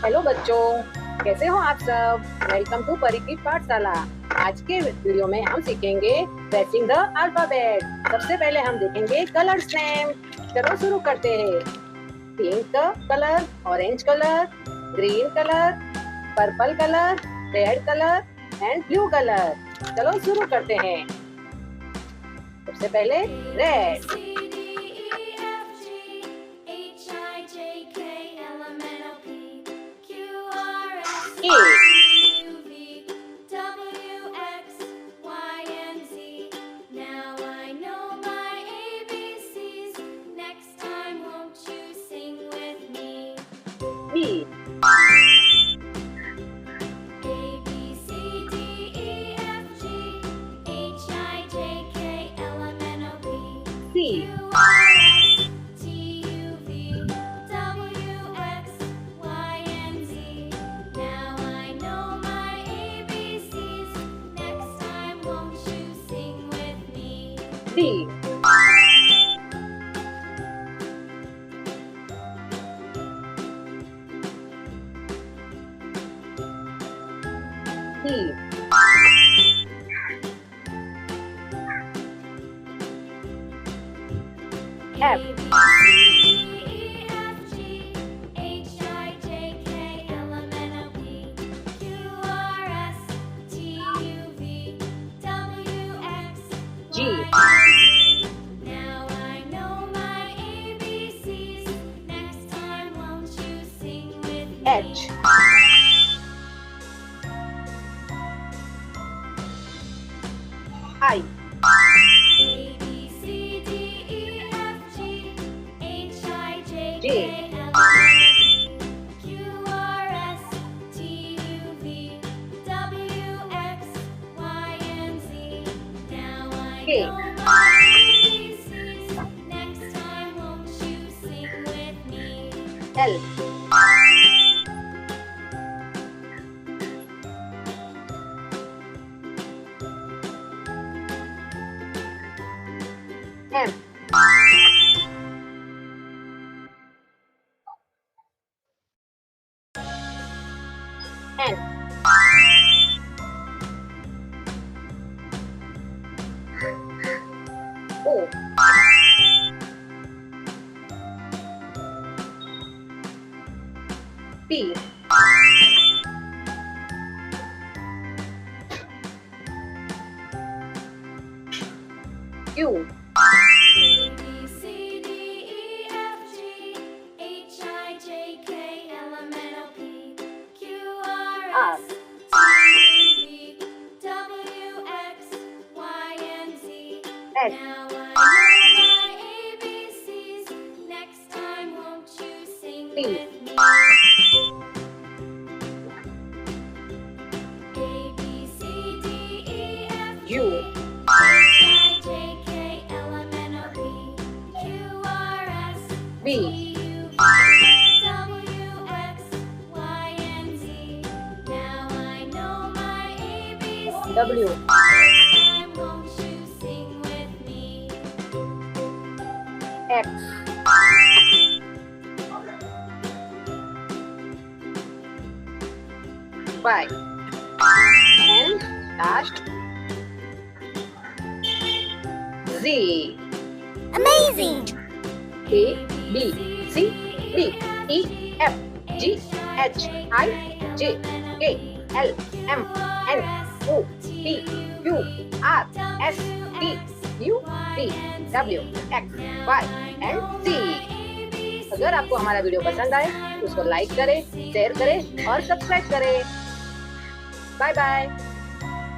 Hello बच्चों, कैसे हो आप सब। वेलकम टू परी की पाठशाला। आज के वीडियो में हम सीखेंगे ट्रेसिंग द अल्फाबेट। सबसे पहले हम देखेंगे कलर्स नेम। चलो शुरू करते हैं। Pink colour, orange colour, green colour, purple colour, red colour and blue colour. चलो शुरू करते हैं। सबसे पहले red. A B C D E F G H I J K L M N O P Q R S T U V W X Y and last Z. Amazing! A B C D E F G H I J K L M N O P Q R S T U V W X Y and Z. अगर आपको हमारा video पसंद आए तो उसको like करें, share करें और सब्सक्राइब करें। Bye bye.